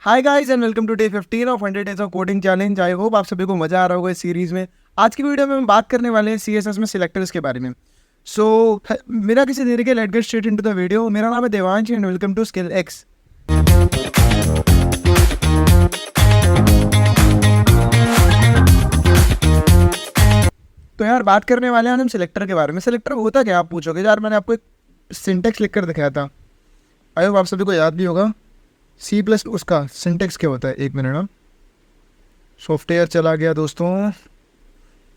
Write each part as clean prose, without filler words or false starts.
Hi guys and welcome to day 15 of 100 days of coding challenge. I hope आप सभी को मजा आ रहा होगा इस सीरीज में। आज की वीडियो में हम बात करने वाले हैं सीएसएस में सिलेक्टर्स के बारे में। सो मेरा किसी देरी के let get straight into the video. मेरा नाम है Devansh and welcome to Skill X. तो यार बात करने वाले हैं हम सिलेक्टर के बारे में। सिलेक्टर होता क्या, आप पूछोगे। यार मैंने आपको एक सिंटेक्स लिख कर दिखाया था, आई होप आप सभी को याद भी होगा। सी प्लस उसका सिंटेक्स क्या होता है, एक मिनट ना, सॉफ्टवेयर चला गया दोस्तों,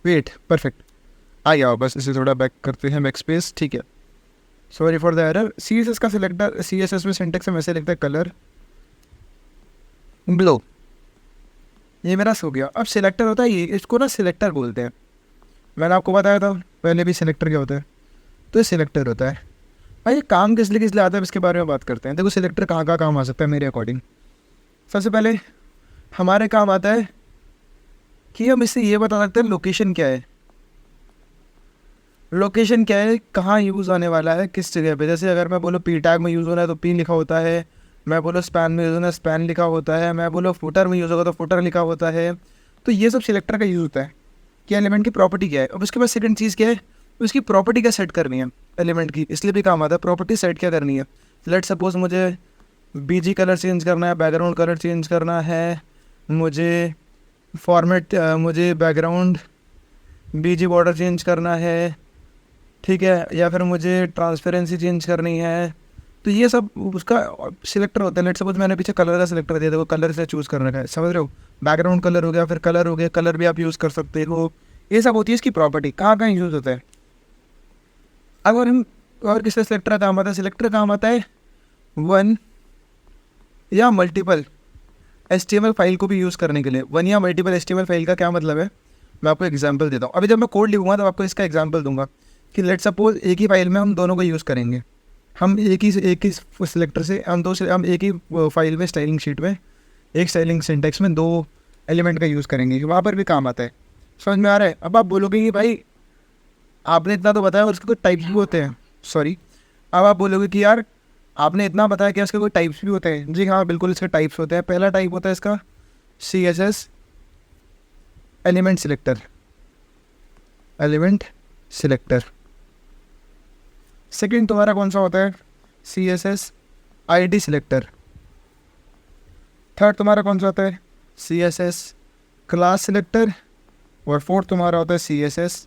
वेट, परफेक्ट आ गया। बस इसे थोड़ा बैक करते हैं, बैक स्पेस, ठीक है, sorry for the error. C S S का सिलेक्टर, सी एस एस में सिंटेक्स में ऐसे लिखता है कलर ब्लो, ये मेरा हो गया। अब सिलेक्टर होता है ये, इसको ना सिलेक्टर बोलते हैं। मैंने आपको बताया था पहले भी सिलेक्टर क्या होता है, तो ये सिलेक्टर होता है। भाई ये काम किस लिए आता है इसके बारे में बात करते हैं। देखो सिलेक्टर कहाँ कहाँ काम आ सकता है मेरे अकॉर्डिंग। सबसे पहले हमारे काम आता है कि हम इससे ये बता सकते हैं लोकेशन क्या है, लोकेशन क्या है, कहाँ यूज़ आने वाला है, किस जगह पे। जैसे अगर मैं बोलो पी टैग में यूज़ होना है तो पी लिखा होता है, मैं बोलो स्पैन में यूज़ होना है स्पैन लिखा होता है, मैं बोलो फुटर में यूज़ होगा तो फुटर लिखा होता है। तो ये सब सिलेक्टर का यूज़ होता है कि एलिमेंट की प्रॉपर्टी क्या है। अब उसके बाद सेकंड चीज़ क्या है, उसकी प्रॉपर्टी क्या सेट करनी है एलिमेंट की, इसलिए भी काम आता है प्रॉपर्टी सेट क्या करनी है। लेट सपोज मुझे बीजी कलर चेंज करना है, बैकग्राउंड कलर चेंज करना है, मुझे फॉर्मेट, मुझे बैकग्राउंड बीजी बॉर्डर चेंज करना है, ठीक है, या फिर मुझे ट्रांसपेरेंसी चेंज करनी है। तो ये सब उसका सिलेक्टर होता है। लेट सपोज मैंने पीछे कलर का सिलेक्टर दिया, देखो कलर से चूज़ करना है, समझ रहे हो। बैकग्राउंड कलर हो गया, फिर कलर हो गया, कलर भी आप यूज़ कर सकते हो। ये सब होती है इसकी प्रॉपर्टी, कहाँ कहाँ यूज़ होता है। अगर हम और किससे सिलेक्टर काम आता है, सिलेक्टर काम आता है वन या मल्टीपल HTML फाइल को भी यूज़ करने के लिए। वन या मल्टीपल HTML फाइल का क्या मतलब है, मैं आपको एग्जांपल देता हूँ। अभी जब मैं कोड लिखूँगा तो आपको इसका एग्जांपल दूंगा कि लेट सपोज एक ही फाइल में हम दोनों को यूज़ करेंगे। हम एक ही सिलेक्टर से हम एक ही फाइल में स्टाइलिंग शीट में एक स्टाइलिंग सिंटेक्स में दो एलिमेंट का यूज़ करेंगे, वहाँ पर भी काम आता है। समझ में आ रहा है। अब आप बोलोगे कि भाई आपने इतना तो बताया और उसके कोई टाइप्स भी होते हैं, सॉरी। अब आप बोलोगे कि यार आपने इतना बताया कि इसके कोई टाइप्स भी होते हैं। जी हाँ, बिल्कुल इसके टाइप्स होते हैं। पहला टाइप होता है इसका CSS element selector, element selector. Second तुम्हारा कौन सा होता है, CSS ID सिलेक्टर। थर्ड तुम्हारा कौन सा होता है, CSS क्लास सिलेक्टर। और फोर्थ तुम्हारा होता है CSS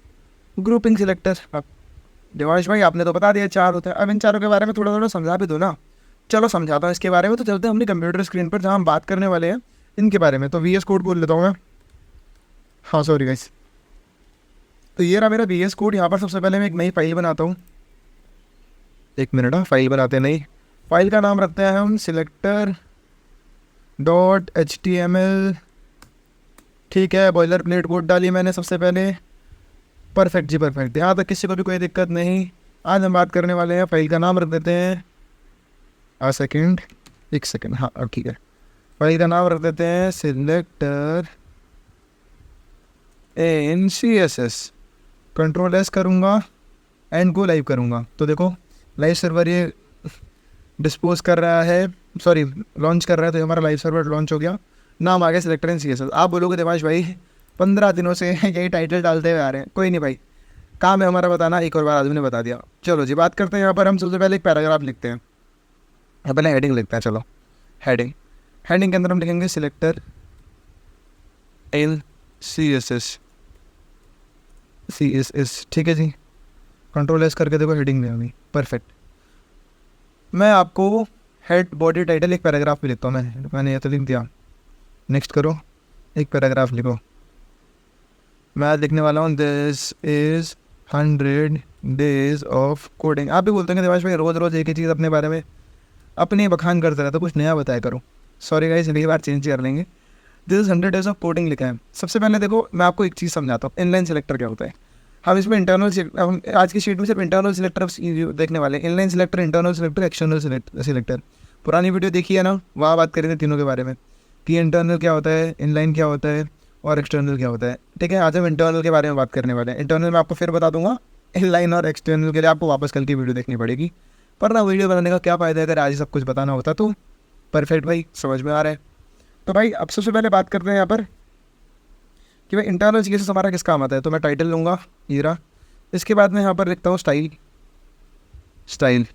ग्रुपिंग सिलेक्टर। अब देवांश भाई आपने तो बता दिया चार होते हैं, अब इन चारों के बारे में थोड़ा थोड़ा समझा भी दो ना। चलो समझाता हूँ इसके बारे में। तो चलते हैं अपनी कंप्यूटर स्क्रीन पर जहाँ हम बात करने वाले हैं इनके बारे में। तो VS कोड बोल लेता हूँ मैं, हाँ सॉरी गाइस। तो ये रहा मेरा VS कोड। यहाँ पर सबसे पहले मैं एक नई फाइल बनाता हूँ, एक मिनट, हाँ फाइल बनाते हैं नई। फाइल का नाम रखते हैं हम सिलेक्टर .html, ठीक है। बॉयलर प्लेट कोड डाली मैंने सबसे पहले, परफेक्ट जी परफेक्ट। यहाँ तक किसी को भी कोई दिक्कत नहीं। आज हम बात करने वाले हैं, फाइल का नाम रख देते हैं, एक सेकेंड, हाँ अब ठीक है। फाइल का नाम रख देते हैं सिलेक्टर इन CSS। कंट्रोल S करूँगा एंड गो लाइव करूँगा। तो देखो लाइव सर्वर ये डिस्पोज कर रहा है, सॉरी लॉन्च कर रहा है। तो हमारा लाइव सर्वर लॉन्च हो गया, नाम आ गया सिलेक्टर इन CSS। आप बोलोगे देवांश भाई 15 दिनों से यही टाइटल डालते हुए आ रहे हैं। कोई नहीं भाई, काम है हमारा बताना, एक और बार आदमी ने बता दिया। चलो जी बात करते हैं। यहाँ पर हम सबसे पहले एक पैराग्राफ लिखते हैं, पहले हेडिंग लिखते हैं। चलो हेडिंग, हेडिंग के अंदर हम लिखेंगे सिलेक्टर इन CSS, ठीक है जी। कंट्रोल S करके देखो हेडिंग में होगी, परफेक्ट। मैं आपको हेड बॉडी टाइटल एक पैराग्राफ भी लिखता हूँ। मैंने ये तो लिख दिया, नेक्स्ट करो, एक पैराग्राफ लिखो। मैं आज लिखने वाला हूँ this is 100 days of coding. आप भी बोलते हैं देवांश भाई रोज़ रोज़ एक ही चीज़ अपने बारे में अपनी बखान करते रहते, तो कुछ नया बताया करो। सॉरी गाइस, अगली बार चेंज कर लेंगे। This is 100 days of coding लिखा है। सबसे पहले देखो मैं आपको एक चीज़ समझाता हूँ, इनलाइन सिलेक्टर क्या होता है। हम इसमें हम आज की शीट में सिर्फ इंटरनल सिलेक्टर देखने वाले हैं। Inline selector, internal selector, external selector. पुरानी वीडियो देखी है ना, वहाँ बात करें थे तीनों के बारे में कि इंटरनल क्या होता है, इनलाइन क्या होता है और एक्सटर्नल क्या होता है। ठीक है, आज हम इंटरनल के बारे में बात करने वाले हैं। इंटरनल में आपको फिर बता दूंगा, इनलाइन और एक्सटर्नल के लिए आपको वापस कल की वीडियो देखनी पड़ेगी। पर ना वीडियो बनाने का क्या फ़ायदा है अगर आज ही सब कुछ बताना होता तो। परफेक्ट भाई, समझ में आ रहा है। तो भाई अब सबसे पहले बात करते हैं यहाँ पर कि भाई इंटरनल चीज़ हमारा किस काम आता है। तो मैं टाइटल लूँगा, ये रहा। इसके बाद मैं यहाँ पर लिखता हूँ स्टाइल। स्टाइल,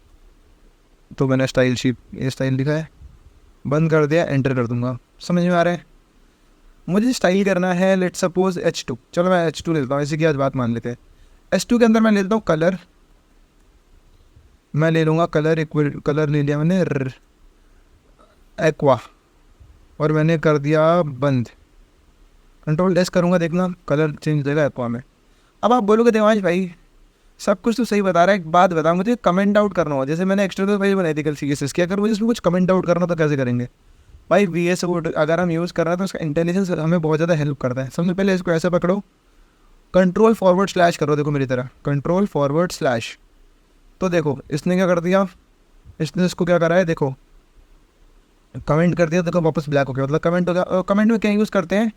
तो मैंने स्टाइल शीट, ये स्टाइल लिखा है, बंद कर दिया, एंटर कर दूंगा। समझ में आ रहा है। मुझे स्टाइल करना है, लेट सपोज H2। चलो मैं H2 लेता हूँ, इसी की आज बात मान लेते हैं। H2 के अंदर मैं लेता हूँ कलर। मैं ले लूँगा कलर, इक्वल कलर ले लिया मैंने एक्वा, और मैंने कर दिया बंद। कंट्रोल एस करूँगा, देखना कलर चेंज हो जाएगा एक्वा में। अब आप बोलोगे देवांश भाई सब कुछ तो सही बता रहा है, एक बात बता, मुझे कमेंट आउट करना हो, जैसे मैंने एक्सटर्नल फाइल बनाई थी कल CSS की, अगर मुझे इसमें कुछ कमेंट आउट करना तो कैसे करेंगे भाई। VS कोड अगर हम यूज़ कर रहे हैं तो उसका इंटेलिजेंस हमें बहुत ज़्यादा हेल्प करता है। सबसे पहले इसको ऐसे पकड़ो, कंट्रोल// करो, देखो मेरी तरह कंट्रोल//। तो देखो इसने क्या कर दिया, इसने इसको क्या करा है, देखो कमेंट कर दिया, देखो वापस ब्लैक हो गया, मतलब कमेंट हो गया। कमेंट में क्या यूज़ करते हैं,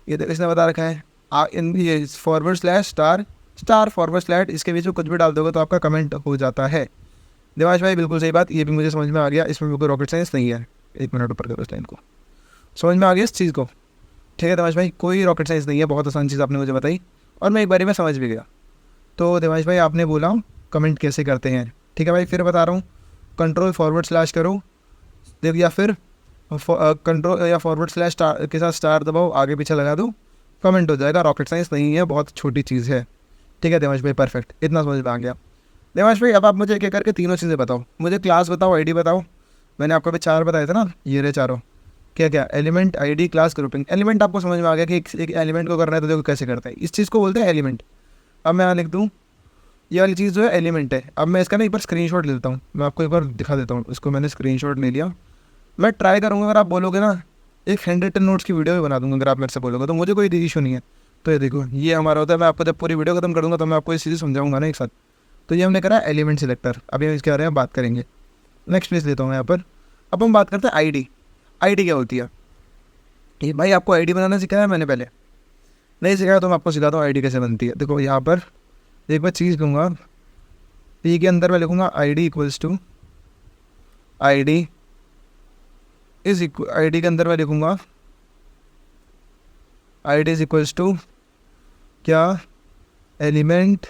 ये देखो इसने बता रखा है इन ये //**// इसके बीच में कुछ भी डाल दोगे तो आपका कमेंट हो जाता है। देवांश भाई बिल्कुल सही बात, ये भी मुझे समझ में आ गया, इसमें बिल्कुल रॉकेट साइंस नहीं है। 1 मिनट ऊपर करो इस लाइन को, समझ में आ गया इस चीज़ को। ठीक है देवांश भाई, कोई रॉकेट साइंस नहीं है, बहुत आसान चीज़ आपने मुझे बताई और मैं एक बारी में समझ भी गया। तो देवांश भाई आपने बोला कमेंट कैसे करते हैं, ठीक है भाई, फिर बता रहा हूँ, कंट्रोल// करो, देख, या फिर कंट्रोल या // के साथ स्टार दबाओ, आगे पीछे लगा दो, कमेंट हो जाएगा। रॉकेट साइंस नहीं है, बहुत छोटी चीज़ है। ठीक है देवांश भाई, परफेक्ट, इतना समझ में आ गया। देवांश भाई अब आप मुझे एक करके तीनों चीज़ें बताओ, मुझे क्लास बताओ, आईडी बताओ। मैंने आपको अभी 4 बताए थे ना, ये रहे चारों। क्या क्या, element, ID, class, grouping. Element आपको समझ में आ गया कि एक एलिमेंट को करना है तो देखो कैसे करता है, इस चीज़ को बोलते हैं एलिमेंट। अब मैं यहाँ लिख दूँ, ये वाली चीज़ जो है एलिमेंट है। अब मैं इसका ना एक बार स्क्रीनशॉट ले लेता हूँ, मैं आपको एक बार दिखा देता हूँ। इसको मैंने स्क्रीनशॉट ले लिया, मैं ट्राई करूँगा, अगर आप बोलोगे ना एक 100 नोट्स की वीडियो भी बना दूँगा, अगर आप मेरे से बोलोगे तो मुझे कोई इशू नहीं है। तो ये देखो, ये हमारा होता है, मैं आपको जब पूरी वीडियो खत्म कर दूँगा तो मैं आपको ये चीज़ें समझाऊंगा ना एक साथ। तो ये हमने करा एलिमेंट सिलेक्टर। अभी हम इसके बारे में बात करेंगे, नेक्स्ट पेज लेता हूँ मैं यहाँ पर। अब हम बात करते हैं आईडी। आईडी क्या होती है, ये भाई आपको आईडी बनाना सिखाया है मैंने, पहले नहीं सिखाया तो मैं आपको सिखाता हूँ आईडी कैसे बनती है। देखो यहाँ पर एक बार चीज़ लूँगा, पी के अंदर मैं लिखूँगा आईडी इक्वल्स टू, आईडी के अंदर मैं लिखूँगा आईडी इज इक्वल्स टू क्या, एलिमेंट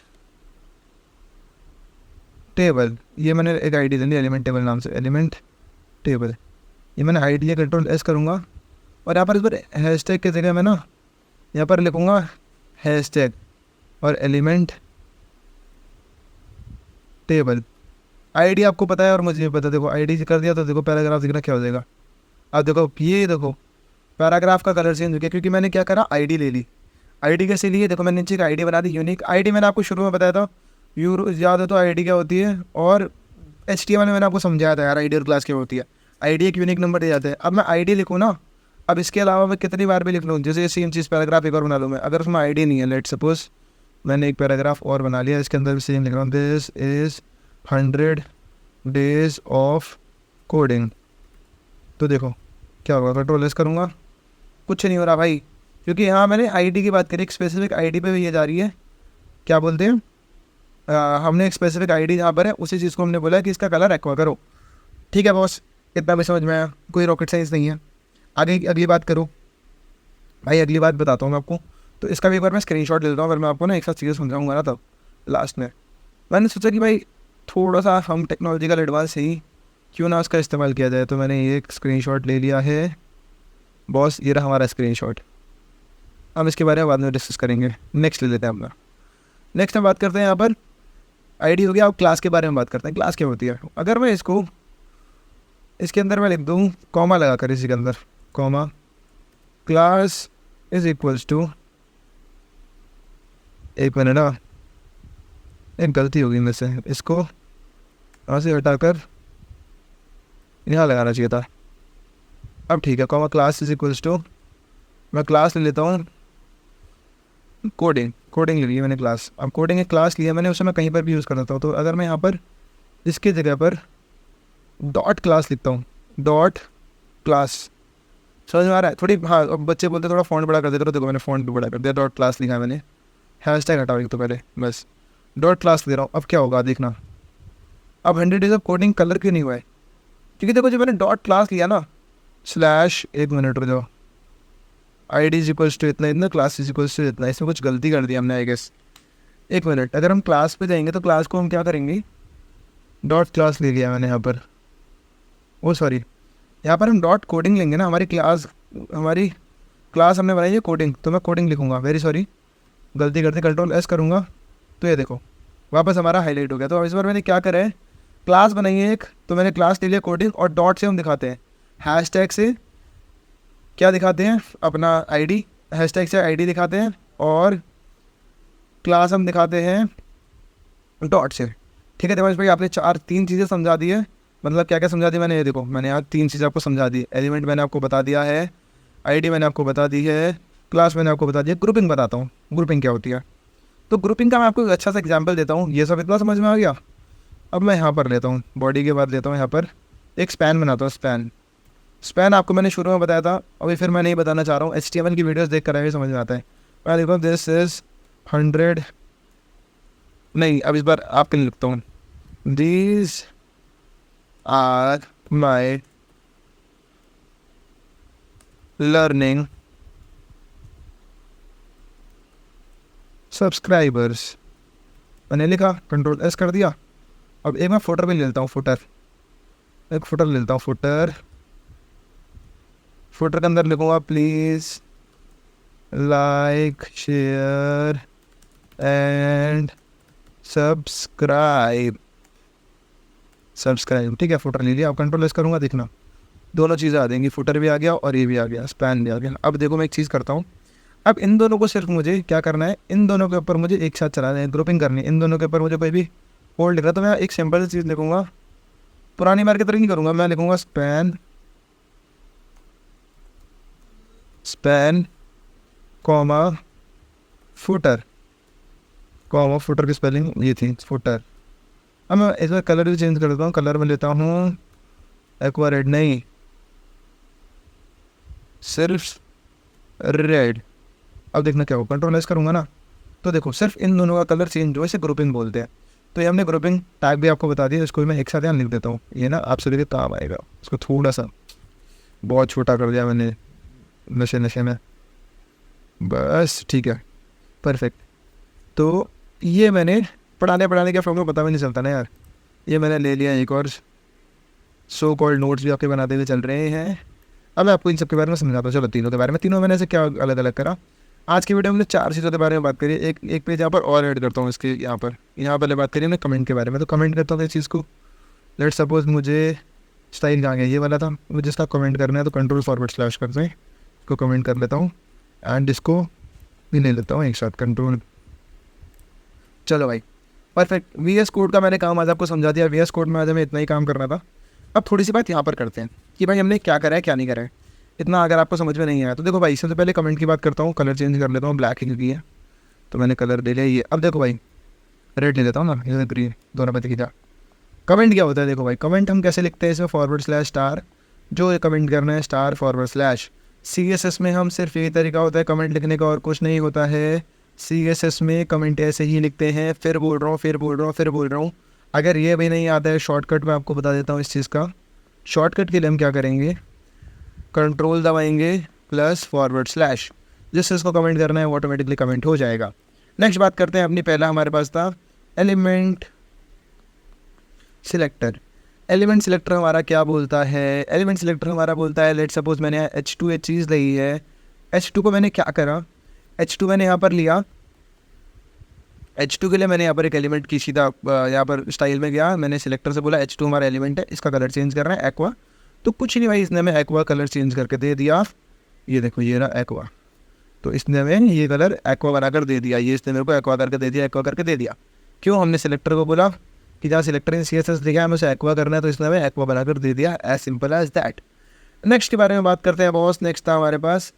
टेबल। ये मैंने एक ID they the element table नाम से, एलिमेंट टेबल। ये मैंने आईडी कंट्रोल एस करूँगा, और यहाँ पर इस पर हैशटैग की जगह मैं ना यहाँ पर लिखूँगा हैशटैग और एलिमेंट टेबल। आईडी आपको पता है और मुझे भी पता है। देखो आईडी कर दिया तो देखो पैराग्राफ दिखना क्या हो जाएगा। अब देखो ये देखो पैराग्राफ का कलर चेंज हो गया, क्योंकि मैंने क्या करा, आईडी ले ली। आईडी कैसे ली है, देखो मैंने नीचे एक आईडी बना दी, यूनिक आईडी। मैंने आपको शुरू में बताया था, याद है तो आईडी क्या होती है, और HTML में मैंने आपको समझाया था यार आईडी और क्लास क्या होती है। आईडी एक यूनिक नंबर दे जाता है। अब मैं आईडी लिखूँ ना, अब इसके अलावा मैं कितनी बार भी लिख लूँ, जैसे सेम चीज़ पैराग्राफ एक और बना लूँ मैं, अगर उसमें आईडी नहीं है, लेट सपोज मैंने एक पैराग्राफ और बना लिया, इसके अंदर भी सेम लिख रहा हूँ, this is 100 days of coding. तो देखो क्या होगा, कंट्रोल एस करूँगा, कुछ नहीं हो रहा भाई, क्योंकि यहाँ मैंने आईडी की बात करी, एक स्पेसिफिक आईडी पे भी ये जा रही है, क्या बोलते हैं, हमने एक स्पेसिफिक आईडी जहाँ पर है उसी चीज़ को हमने बोला कि इसका कलर एक्वा करो। ठीक है बॉस, इतना भी समझ में आया, कोई रॉकेट साइंस नहीं है। आगे अगली बात करो भाई, अगली बात बताता हूँ मैं आपको। तो इसका भी एक बार मैं स्क्रीनशॉट ले लेता हूँ, फिर मैं आपको ना एक साथ चीज़ें समझाऊंगा ना, तब लास्ट में मैंने सोचा कि भाई थोड़ा सा हम टेक्नोलॉजिकल एडवांस ही क्यों ना उसका इस्तेमाल किया जाए। तो मैंने ये एक स्क्रीनशॉट ले लिया है बॉस, ये रहा हमारा स्क्रीनशॉट। हम इसके बारे में बाद में डिस्कस करेंगे, नेक्स्ट ले लेते हैं अपना। नेक्स्ट हम बात करते हैं यहाँ पर आईडी हो गया। अब क्लास के बारे में बात करते हैं, क्लास क्या होती है। अगर मैं इसको इसके अंदर मैं लिख दूँ कॉमा लगा कर, इसी के अंदर comma, class is equals to, एक मिनट ना, एक गलती होगी मेरे से, इसको यहाँ से हटाकर यहाँ लगाना चाहिए था। अब ठीक है, comma class is equals to, मैं क्लास ले लेता हूँ कोडिंग ले ली मैंने क्लास। अब कोडिंग एक क्लास लिया मैंने, उसे मैं कहीं पर भी यूज़ कर देता हूँ। तो अगर मैं यहाँ पर इसकी जगह पर डॉट क्लास लिखता हूँ, डॉट क्लास, समझ में आ रहा है थोड़ी, हाँ। अब बच्चे बोलते थोड़ा फ़ॉन्ट बड़ा कर देते, तो देखो मैंने फ़ॉन्ट भी बड़ा कर दिया, डॉट क्लास लिखा है मैंने, हैशटैग हटाओ एक तो पहले, बस डॉट क्लास दे रहा हूँ। अब क्या होगा देखना, अब 100 डेज ऑफ कोडिंग कलर क्यों नहीं हुआ है, क्योंकि देखो जब मैंने डॉट क्लास लिया ना, स्लैश, एक मिनट रुक जाओ, I D is equals to इतना इतना, क्लास इज इक्वल्स टू इतना। इसमें कुछ गलती कर दी हमने आई गेस। एक मिनट, अगर हम क्लास पे जाएंगे तो क्लास को हम क्या करेंगे, डॉट क्लास ले लिया मैंने यहाँ पर, ओ सॉरी, यहाँ पर हम डॉट कोडिंग लेंगे ना। हमारी क्लास हमने बनाई है कोडिंग, तो मैं कोडिंग लिखूँगा, वेरी सॉरी, गलती करते कंट्रोल एस करूँगा तो ये देखो वापस हमारा हाईलाइट हो गया। तो अब इस बार मैंने क्या करा है, क्लास बनाई है एक, तो मैंने क्लास ले लिया कोडिंग, और डॉट से हम दिखाते हैं, हैशटैग से क्या दिखाते हैं, अपना आईडी, हैशटैग से आईडी दिखाते हैं, और क्लास हम दिखाते हैं डॉट से। ठीक है दिमाग भाई, आपने तीन चीज़ें समझा दी है। मतलब क्या क्या समझा दी मैंने, ये देखो मैंने यहाँ 3 चीज़ें आपको समझा दी। एलिमेंट मैंने आपको बता दिया है, आईडी मैंने आपको बता दी है, क्लास मैंने आपको बता दिया। ग्रुपिंग बताता हूँ, ग्रुपिंग क्या होती है। तो ग्रुपिंग का मैं आपको एक अच्छा सा एग्जाम्पल देता हूँ। ये सब इतना समझ में आ गया। अब मैं यहाँ पर लेता हूँ, बॉडी के बाद लेता हूँ यहाँ पर एक स्पैन बनाता हूँ। स्पैन आपको मैंने शुरू में बताया था, अभी फिर मैं नहीं बताना चाह रहा हूँ। HTML की वीडियोस देख कर आए समझ में आता है। मैं लिखता हूँ दिस इज़ 100, नहीं अब इस बार आपके लिए लिखता हूँ, these are my learning subscribers. मैंने लिखा, कंट्रोल एस कर दिया। अब एक मैं फुटर भी ले लेता हूँ, एक फुटर ले लेता हूँ। फुटर के अंदर लिखूँगा please like share and subscribe. ठीक है, फुटर ले लिया। अब कंट्रोल एस करूँगा, देखना दोनों चीज़ें आ जाएंगी, फुटर भी आ गया और ये भी आ गया, स्पैन भी आ गया। अब देखो मैं एक चीज़ करता हूँ, अब इन दोनों को सिर्फ मुझे क्या करना है, इन दोनों के ऊपर मुझे एक साथ चलाना है, ग्रुपिंग करनी है। इन दोनों के ऊपर मुझे कोई भी होल्ड लिख रहा, तो मैं एक सिंपल सी चीज़ लिखूँगा, पुरानी बार की तरह नहीं करूँगा। मैं लिखूँगा स्पैन कॉमा फुटर की स्पेलिंग ये थी, फुटर। अब मैं इस बार कलर भी चेंज कर देता हूँ। कलर में लेता हूँ एक्वा रेड, नहीं सिर्फ रेड। अब देखना क्या हो, कंट्रोल एस करूँगा ना, तो देखो सिर्फ इन दोनों का कलर चेंज हो, इसे ग्रुपिंग बोलते हैं। तो ये हमने ग्रुपिंग टैग भी आपको बता दिया, इसको मैं एक साथ यहाँ लिख देता हूँ। ये ना आपसे लेके काम आएगा। इसको थोड़ा सा बहुत छोटा कर दिया मैंने नशे में, बस ठीक है, परफेक्ट। तो ये मैंने पढ़ाने के फॉर्म में पता भी नहीं चलता ना यार। ये मैंने ले लिया एक और सो कॉल्ड नोट्स भी आपके बनाते हुए चल रहे हैं। अब मैं आपको इन सब के बारे में समझाता हूँ। चलो तीनों के बारे में, तीनों मैंने से क्या अलग अलग करा। आज की वीडियो में 4 चीज़ों के बारे में बात करी। एक पेज यहाँ पर और ऐड करता हूँ इसके यहाँ पहले बात करिए मैं कमेंट के बारे में। तो कमेंट करता हूँ इस चीज़ को, लेट सपोज मुझे स्टाइल कहाँ गया, ये वाला था, मुझे इसका कमेंट करना है, तो कंट्रोल फॉरवर्ड स्लैश करते हैं, इसको कमेंट कर लेता हूँ एंड इसको भी ले लेता हूँ एक साथ, कंट्रोल। चलो भाई परफेक्ट। VS कोड का मैंने काम आज आपको समझा दिया। VS कोड में आज हमें इतना ही काम करना था। अब थोड़ी सी बात यहाँ पर करते हैं कि भाई हमने क्या करा है क्या नहीं करा है। इतना अगर आपको समझ में नहीं आया तो देखो भाई, सबसे पहले कमेंट की बात करता हूँ। कलर चेंज कर लेता हूँ, ब्लैक ही की है तो मैंने कलर ले लिया ये। अब देखो भाई रेड ले लेता हूँ ना, ये ग्रीन, दोनों पे दिखा। कमेंट क्या होता है देखो भाई, कमेंट हम कैसे लिखते हैं, इसमें फॉरवर्ड स्लैश स्टार, जो कमेंट करना है स्टार फॉरवर्ड स्लैश। CSS में हम सिर्फ यही तरीका होता है कमेंट लिखने का, और कुछ नहीं होता है। CSS में कमेंट ऐसे ही लिखते हैं। फिर बोल रहा हूँ, अगर ये भी नहीं आता है शॉर्टकट मैं आपको बता देता हूँ इस चीज़ का। शॉर्टकट के लिए हम क्या करेंगे, कंट्रोल दबाएंगे प्लस फॉरवर्ड स्लैश, जिससे इसको कमेंट करना है वो ऑटोमेटिकली कमेंट हो जाएगा। नेक्स्ट बात करते हैं अपनी। पहला हमारे पास था एलिमेंट सिलेक्टर। एलिमेंट सिलेक्टर हमारा क्या बोलता है, एलिमेंट सिलेक्टर हमारा बोलता है, लेट सपोज मैंने H2 एक चीज़ ली है। H2 को मैंने क्या करा, H2 मैंने यहाँ पर लिया। H2 के लिए मैंने यहाँ पर एक एलिमेंट की सीधा यहाँ पर स्टाइल में गया, मैंने सिलेक्टर से बोला H2 हमारा एलिमेंट है, इसका कलर चेंज करना है एक्वा। तो कुछ नहीं भाई, इसने मैं एक्वा कलर चेंज करके दे दिया। ये देखो ये रहा एक्वा, तो इसने मैं ये कलर एक्वा बनाकर दे दिया। ये इसने मेरे को एक्वा करके दे दिया, क्यों, हमने सिलेक्टर को बोला कि जहाँ सिलेक्टर ने CSS लिखा है हमें उसे एक्वा करना है, तो इसने हमें एक्वा बनाकर दे दिया। As simple as that. Next के बारे में बात करते हैं बॉस। नेक्स्ट था हमारे पास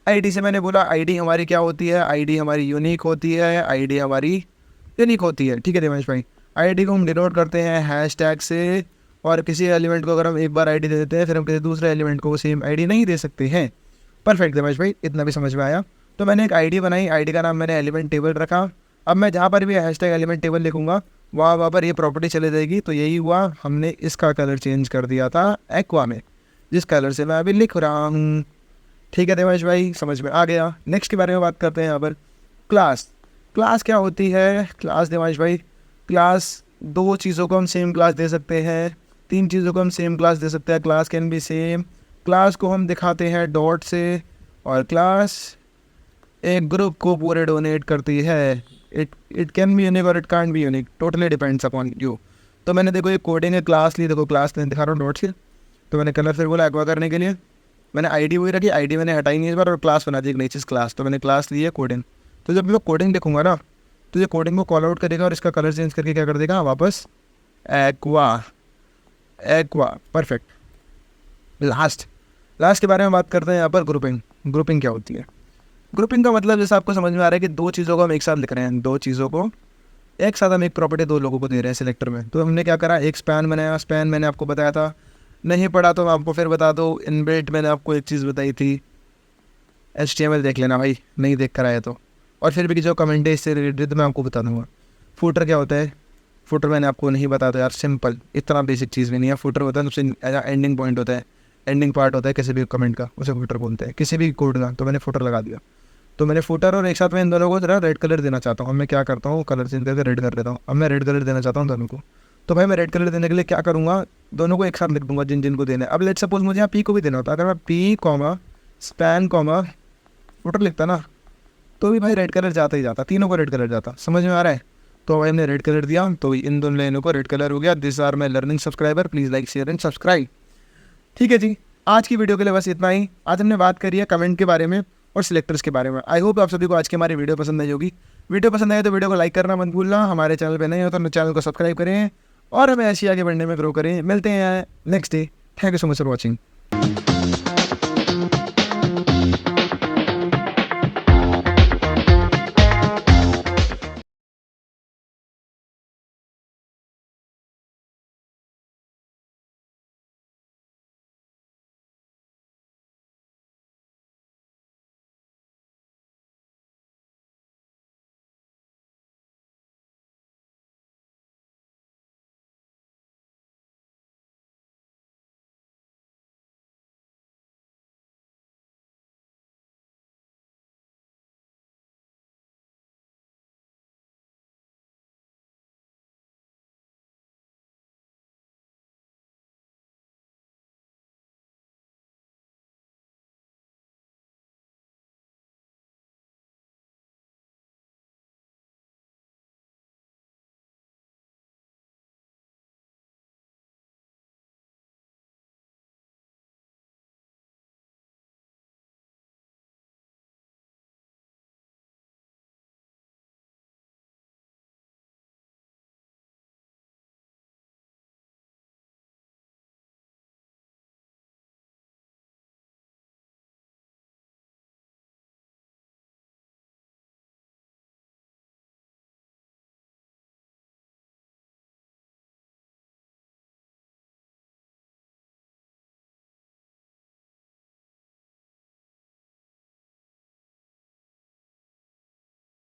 ID से मैंने बोला ID हमारी क्या होती है, ID हमारी यूनिक होती है, ID हमारी यूनिक होती है। ठीक है दिनेश भाई, ID को हम डिनोट करते हैं हैशटैग से, और किसी एलिमेंट को अगर हम एक बार ID दे देते हैं फिर हम किसी दूसरे एलिमेंट को सेम ID नहीं दे सकते हैं। परफेक्ट दिनेश भाई, इतना भी समझ में आया। तो मैंने एक ID बनाई, ID का नाम मैंने एलिमेंट टेबल रखा। अब मैं जहाँ पर भी हैशटैग एलिमेंट टेबल लिखूँगा वहाँ पर ये प्रॉपर्टी चले जाएगी। तो यही हुआ, हमने इसका कलर चेंज कर दिया था एक्वा में। जिस कलर से मैं अभी लिख रहा हूँ। ठीक है देवांश भाई, समझ में आ गया। नेक्स्ट के बारे में बात करते हैं यहाँ पर। क्लास। क्लास क्या होती है क्लास देवांश भाई? क्लास दो चीज़ों को हम सेम क्लास दे सकते हैं, तीन चीज़ों को हम सेम क्लास दे सकते हैं। Class can be same. Class को हम दिखाते हैं डॉट से, और क्लास एक ग्रुप को पूरे डोनेट करती है। इट कैन बी यूनिक और it can't be unique, totally depends upon you. तो मैंने देखो ये कोडिंग है, क्लास ली, देखो क्लास दिखा रहा हूँ डॉट से, तो मैंने कलर फिर बोला एक्वा करने के लिए, मैंने आईडी वही रखी, आईडी मैंने हटाई नहीं इस बार, और क्लास बना दी एक नई चीज़ क्लास। तो मैंने क्लास ली है कोडिंग। तो जब मैं कोडिंग लिखूंगा ना, तो ये कोडिंग को कॉल आउट करेगा और इसका कलर चेंज करके क्या कर देगा वापस, एक्वा। Aqua, perfect. लास्ट के बारे में बात करते हैं यहाँ पर, ग्रुपिंग। ग्रुपिंग क्या होती है? ग्रुपिंग का मतलब जैसे आपको समझ में आ रहा है कि दो चीज़ों को हम एक साथ लिख रहे हैं, दो चीज़ों को एक साथ हम एक प्रॉपर्टी दो लोगों को दे रहे हैं सिलेक्टर में। तो हमने क्या करा, एक स्पैन बनाया। स्पैन मैंने आपको बताया था, नहीं पढ़ा तो मैं आपको फिर बता दूँ। इनबिल्ट मैंने आपको एक चीज़ बताई थी, HTML देख लेना भाई, नहीं देख कर आया तो। और फिर भी जो कमेंट है इससे रिलेटेड मैं आपको बता दूँगा। फुटर क्या होता है? फुटर मैंने आपको नहीं बताया तो यार, सिंपल, इतना बेसिक चीज़ भी नहीं है। फुटर होता है सबसे एंडिंग पॉइंट होता है, एंडिंग पार्ट होता है किसी भी कमेंट का, उसे फुटर बोलते हैं, किसी भी कोड का। तो मैंने फुटर लगा दिया। तो मैंने फुटर और एक साथ मैं इन दोनों को जरा रेड कलर देना चाहता हूँ। अब मैं क्या करता हूँ, कलर चेंज करके रेड कर देता हूँ। अब मैं रेड कलर देना चाहता हूँ दोनों को। तो भाई मैं रेड कलर देने के लिए क्या करूँगा, दोनों को एक साथ लिख दूंगा जिन जिनको देना है। अब लेट सपोज मुझे यहाँ पी को भी देना होता है, अगर मैं P comma span comma footer लिखता ना, तो भी भाई रेड कलर जाता ही जाता, तीनों को रेड कलर जाता। समझ में आ रहा है? तो भाई हमने रेड कलर दिया, तो इन दोनों लाइनों को रेड कलर हो गया। This are my learning subscriber, please like share and subscribe. ठीक है जी, आज की वीडियो के लिए बस इतना ही। आज हमने बात करी है कमेंट के बारे में और सिलेक्टर्स के बारे में। आई होप आप सभी को आज की हमारी वीडियो पसंद आई होगी। वीडियो पसंद आए तो वीडियो को लाइक करना मत भूलना। हमारे चैनल पे नहीं हो तो चैनल को सब्सक्राइब करें और हमें ऐसे आगे बढ़ने में ग्रो करें। मिलते हैं next day. Thank you so much for watching.